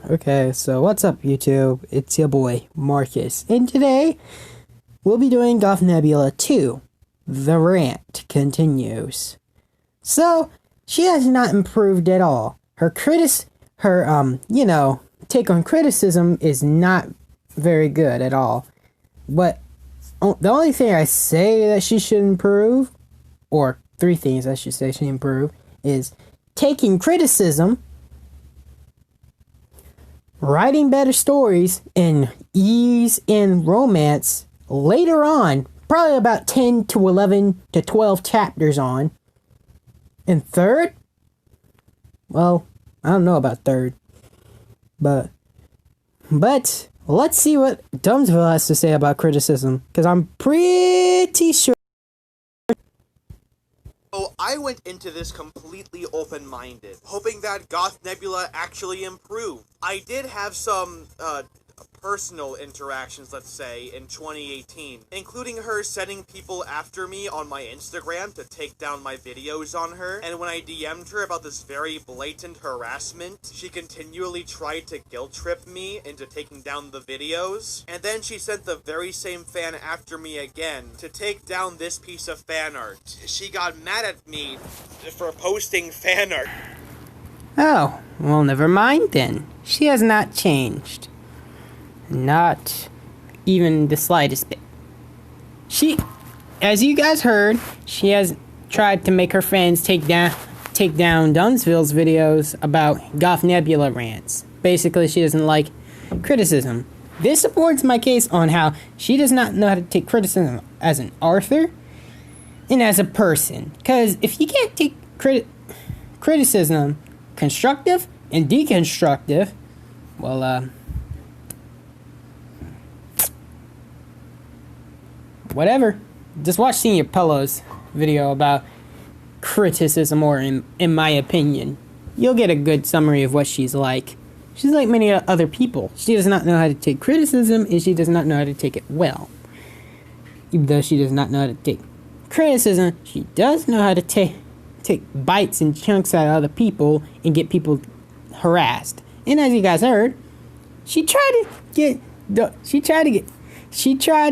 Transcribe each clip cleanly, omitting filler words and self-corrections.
Okay, so what's up, YouTube? It's your boy, Marcus, and today we'll be doing GothNebula 2. The rant continues. So, she has not improved at all. Her take on criticism is not very good at all. But the only thing I say that she should improve, or three things I should say she improve, is taking criticism, writing better stories, and ease in romance later on, probably about 10 to 11 to 12 chapters on. And third, well, I don't know about third, but let's see what Dumbsville has to say about criticism, because I'm pretty sure. So I went into this completely open-minded, hoping that GothNebula actually improved. I did have some, personal interactions, let's say, in 2018, including her sending people after me on my Instagram to take down my videos on her, and when I DM'd her about this very blatant harassment, she continually tried to guilt-trip me into taking down the videos, and then she sent the very same fan after me again to take down this piece of fan art. She got mad at me for posting fan art. Oh, well, never mind then. She has not changed. Not even the slightest bit. She, as you guys heard, she has tried to make her fans take down Dumbsville's videos about GothNebula rants. Basically, she doesn't like criticism. This supports my case on how she does not know how to take criticism as an author and as a person. Because if you can't take criticism, constructive and deconstructive, well, whatever. Just watch Senior Pello's video about criticism, or in my opinion. You'll get a good summary of what she's like. She's like many other people. She does not know how to take criticism, and she does not know how to take it well. Even though she does not know how to take criticism, she does know how to take bites and chunks out of other people and get people harassed. And as you guys heard, she tried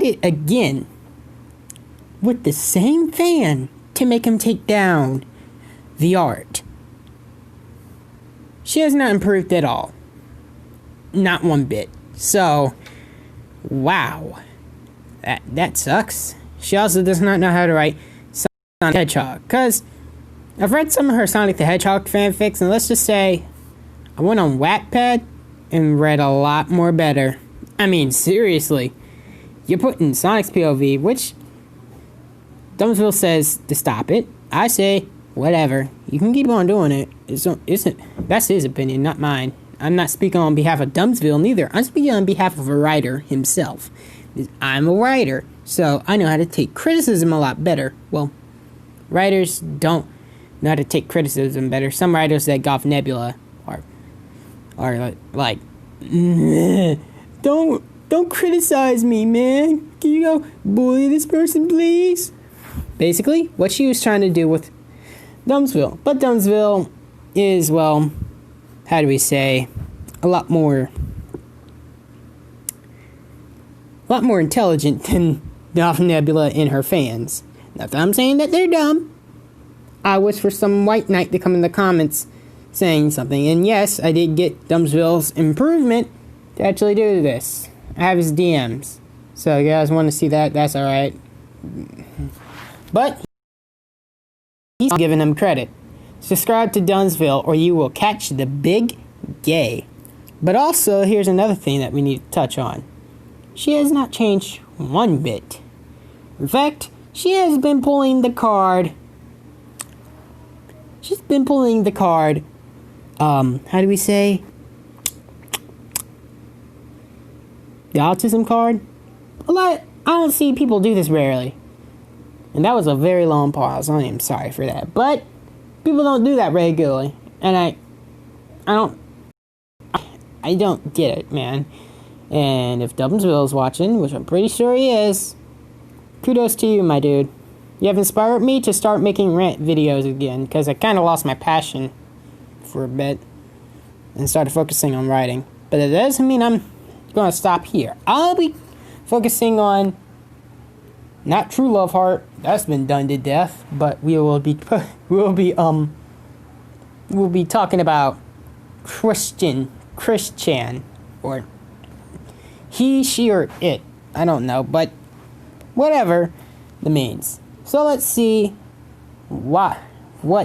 it again with the same fan to make him take down the art. She has not improved at all. Not one bit. So, wow. That sucks. She also does not know how to write Sonic the Hedgehog. Because I've read some of her Sonic the Hedgehog fanfics, and let's just say I went on Wattpad and read a lot more better. I mean, seriously. You're putting Sonic's POV, which Dumbsville says to stop it. I say, whatever. You can keep on doing it. That's his opinion, not mine. I'm not speaking on behalf of Dumbsville, neither. I'm speaking on behalf of a writer himself. I'm a writer, so I know how to take criticism a lot better. Well, writers don't know how to take criticism better. Some writers at GothNebula are like, don't criticize me, man. Can you go bully this person, please? Basically, what she was trying to do with Dumbsville. But Dumbsville is, well, how do we say, a lot more intelligent than GothNebula and her fans. Not that I'm saying that they're dumb. I wish for some white knight to come in the comments saying something. And yes, I did get Dumbsville's improvement to actually do this. I have his DMs. So if you guys want to see that, that's alright. But he's not giving him credit. Subscribe to Dumbsville or you will catch the big gay. But also, here's another thing that we need to touch on. She has not changed one bit. In fact, she has been pulling the card. How do we say? The autism card? I don't see people do this rarely. And that was a very long pause. I am sorry for that. But people don't do that regularly. And I don't get it, man. And if Dumbsville is watching, which I'm pretty sure he is, kudos to you, my dude. You have inspired me to start making rant videos again, because I kind of lost my passion for a bit and started focusing on writing. But it doesn't mean I'm going to stop here. I'll be focusing on not True Love Heart. That's been done to death. But we'll be talking about Christian, or he, she, or it. I don't know, but whatever the means. So let's see what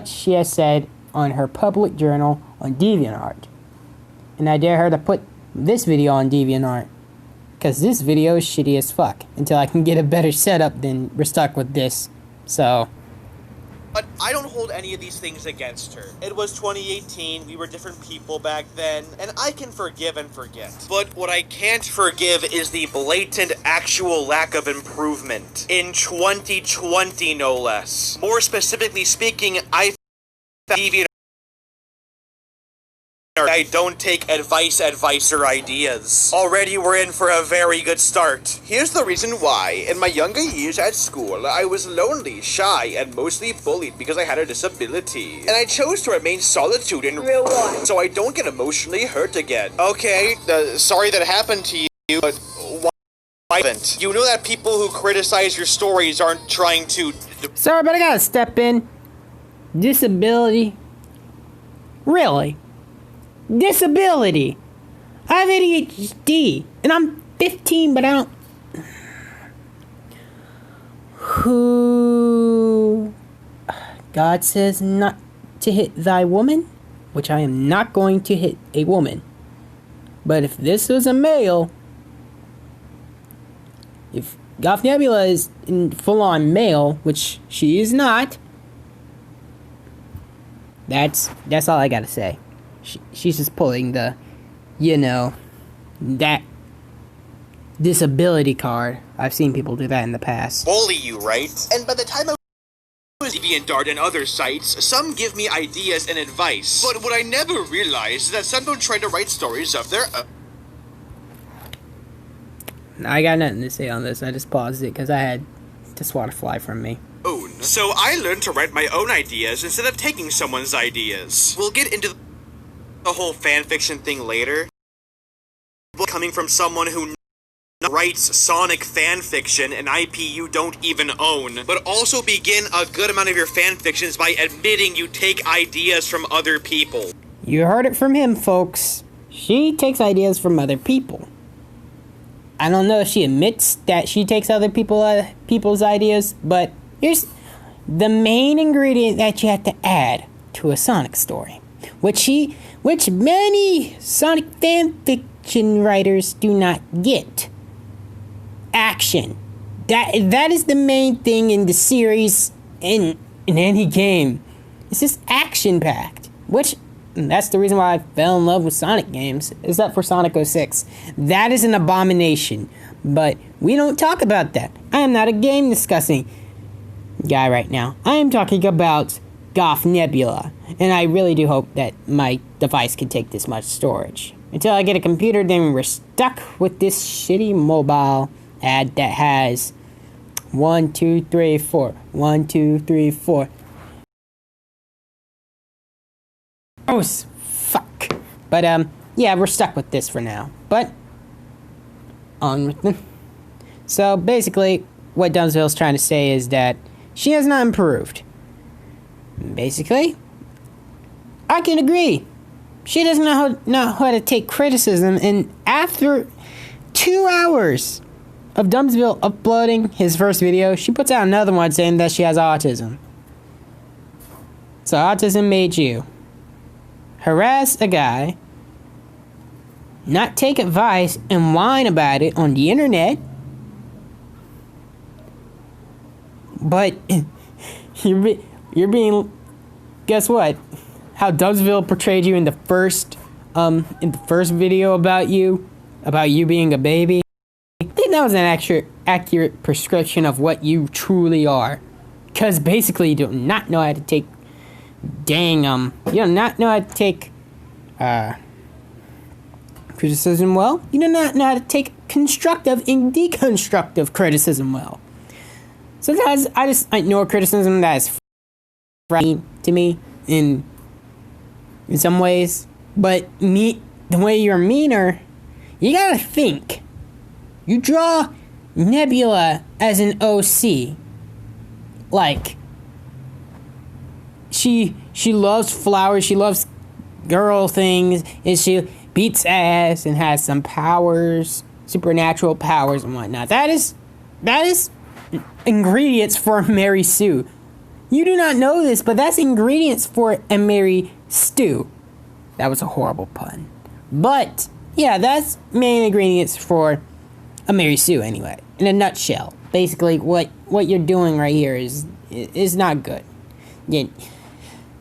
she has said on her public journal on DeviantArt. And I dare her to put this video on DeviantArt, because this video is shitty as fuck. Until I can get a better setup, then we're stuck with this. So... But I don't hold any of these things against her. It was 2018, we were different people back then, and I can forgive and forget. But what I can't forgive is the blatant actual lack of improvement. In 2020, no less. More specifically speaking, I don't take advice or ideas. Already we're in for a very good start. Here's the reason why. In my younger years at school, I was lonely, shy, and mostly bullied because I had a disability. And I chose to remain solitude in real life, so I don't get emotionally hurt again. Okay, sorry that happened to you, but why haven't? You know that people who criticize your stories aren't trying to... Sorry, but I gotta step in. Disability? Really? Disability. I have ADHD, and I'm 15, but I don't... Who... God says not to hit thy woman, which I am not going to hit a woman. But if this was a male, if GothNebula is in full-on male, which she is not, that's all I gotta say. She's just pulling the, that disability card. I've seen people do that in the past. Bully you, right? And by the time I was DeviantArt and other sites, some give me ideas and advice. But what I never realized is that some don't try to write stories of their I got nothing to say on this. I just paused it because I had to swat a fly from me. own. So I learned to write my own ideas instead of taking someone's ideas. We'll get into the whole fanfiction thing later. Coming from someone who writes Sonic fanfiction, an IP you don't even own, but also begin a good amount of your fanfictions by admitting you take ideas from other people. You heard it from him, folks. She takes ideas from other people. I don't know if she admits that she takes other people's ideas, but here's the main ingredient that you have to add to a Sonic story, which many Sonic fanfiction writers do not get. Action. That is the main thing in the series, in any game. It's just action-packed, which that's the reason why I fell in love with Sonic games, except for Sonic 06. That is an abomination, but we don't talk about that. I am not a game discussing guy right now. I am talking about GothNebula, and I really do hope that my device can take this much storage. Until I get a computer, then we're stuck with this shitty mobile ad that has 1, 2, 3, 4. 1, 2, 3, 4. Oh, fuck. But, yeah, we're stuck with this for now. But, on with them. So, basically, what dumbsville's trying to say is that she has not improved. Basically, I can agree. She doesn't know how to take criticism, and after 2 hours of dumbsville uploading his first video, she puts out another one saying that she has autism. So, autism made you harass a guy, not take advice, and whine about it on the internet. But you're being, guess what? How dumbsville portrayed you in the first video about you being a baby. I think that was an accurate prescription of what you truly are. Because basically you do not know how to take you do not know how to take criticism well. You do not know how to take constructive and deconstructive criticism well. Sometimes I just ignore criticism that is frightening to me in some ways, but the way you're meaner, you gotta think. You draw Nebula as an OC. Like, she loves flowers, she loves girl things, and she beats ass and has some powers, supernatural powers and whatnot. That is ingredients for Mary Sue. You do not know this, but that's ingredients for a Mary Stew. That was a horrible pun. But, yeah, that's main ingredients for a Mary Sue anyway. In a nutshell. Basically, what you're doing right here is not good. You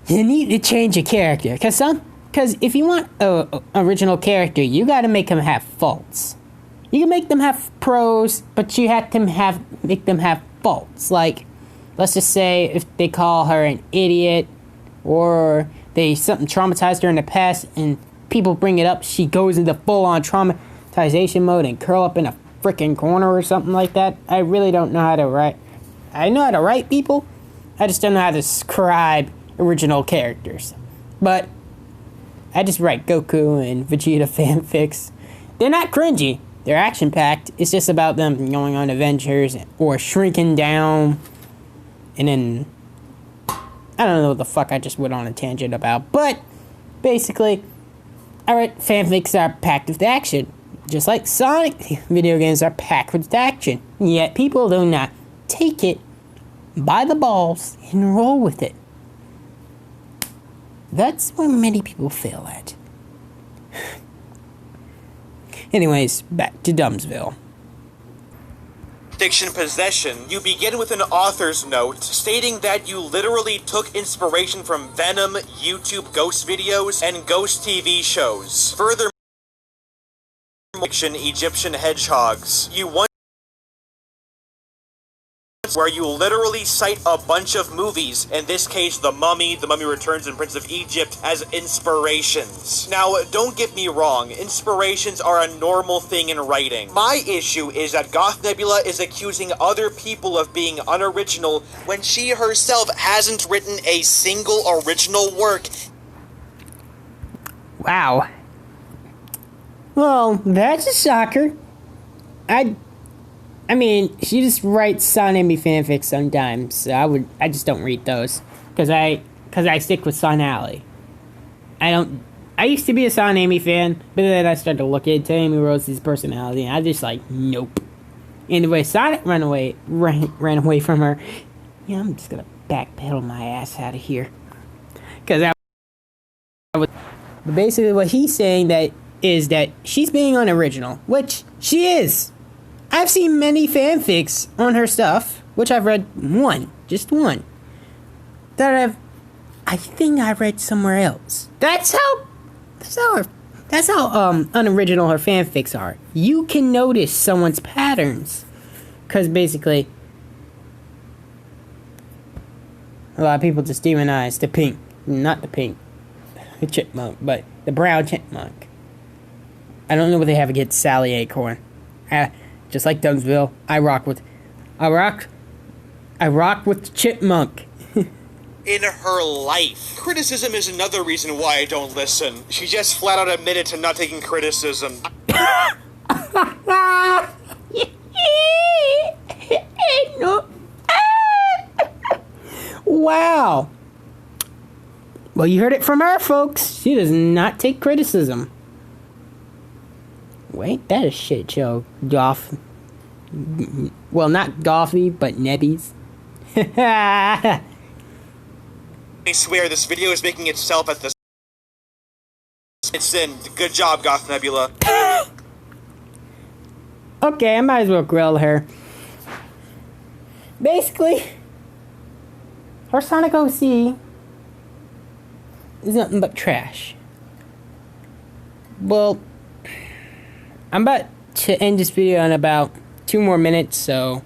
need to change your character. Because if you want an original character, you gotta make them have faults. You can make them have pros, but you have to make them have faults. Like, let's just say if they call her an idiot, or something traumatized her in the past, and people bring it up, she goes into full-on traumatization mode and curl up in a freaking corner or something like that. I really don't know how to write. I know how to write people. I just don't know how to describe original characters. But I just write Goku and Vegeta fanfics. They're not cringy. They're action-packed. It's just about them going on adventures or shrinking down. And then, I don't know what the fuck I just went on a tangent about. But, basically, I write fanfics that are packed with action. Just like Sonic video games are packed with action. Yet people do not take it by the balls and roll with it. That's where many people fail at. Anyways, back to Dumbsville. Fiction possession, you begin with an author's note stating that you literally took inspiration from Venom, YouTube ghost videos, and ghost TV shows. Further, fiction Egyptian hedgehogs. You once where you literally cite a bunch of movies, in this case The Mummy Returns, and Prince of Egypt, as inspirations. Now, don't get me wrong, inspirations are a normal thing in writing. My issue is that GothNebula is accusing other people of being unoriginal when she herself hasn't written a single original work. Wow. Well, that's a shocker. I mean, she just writes Son-Amy fanfics sometimes, so I just don't read those. Cause I stick with Son Alley. I used to be a Son-Amy fan, but then I started to look into Amy Rose's personality, and I just like, nope. Anyway, Sonic ran away from her. Yeah, I'm just gonna backpedal my ass out of here. Cause but basically what he's saying is that she's being unoriginal, which she is. I've seen many fanfics on her stuff, which I've read just one, that I think I read somewhere else. That's how unoriginal her fanfics are. You can notice someone's patterns, because basically, a lot of people just demonize the chipmunk, but the brown chipmunk. I don't know what they have against Sally Acorn. Just like Dumbsville, I rock with the chipmunk. In her life. Criticism is another reason why I don't listen. She just flat out admitted to not taking criticism. Wow. Well, you heard it from her, folks. She does not take criticism. Wait, that is shit show. Well, not Gothy, but Nebbies. I swear this video is making itself at the... It's in. Good job, GothNebula. Okay, I might as well grill her. Basically, her Sonic OC is nothing but trash. Well, I'm about to end this video in about 2 more minutes, so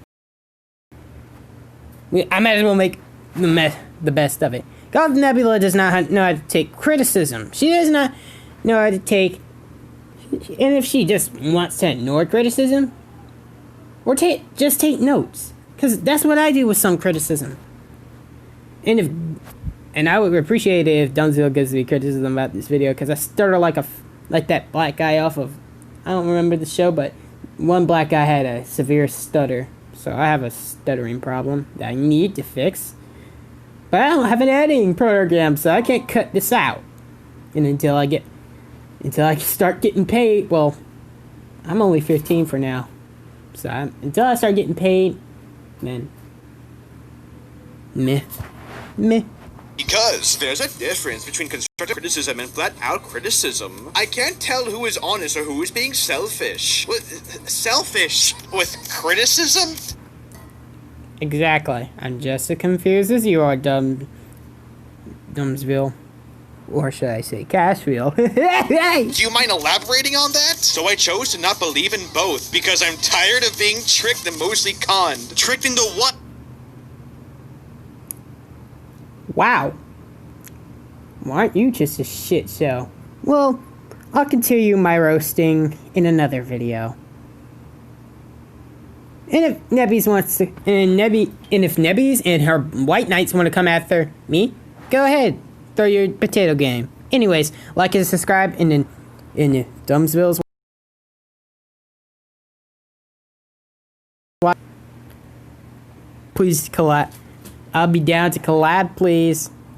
I might as well make the best of it. GothNebula does not know how to take criticism. She does not know how to take... And if she just wants to ignore criticism, or just take notes. Because that's what I do with some criticism. And I would appreciate it if Dumbsville gives me criticism about this video, because I started like like that black guy off of, I don't remember the show, but one black guy had a severe stutter. So I have a stuttering problem that I need to fix. But I don't have an editing program, so I can't cut this out. And until I start getting paid, well, I'm only 15 for now. So until I start getting paid, man, meh. Because there's a difference between constructive criticism and flat-out criticism. I can't tell who is honest or who is being selfish. Selfish with criticism? Exactly. I'm just as confused as you are, dumbsville. Or should I say Cashville? Do you mind elaborating on that? So I chose to not believe in both, because I'm tired of being tricked and mostly conned. Tricked into what? Wow. Well, aren't you just a shit show? Well, I'll continue my roasting in another video. And if Nebbies wants to, and if Nebbies and her White Knights want to come after me, go ahead, throw your potato game. Anyways, like and subscribe, and then in Dumbsville's. Please collab. I'll be down to collab, please.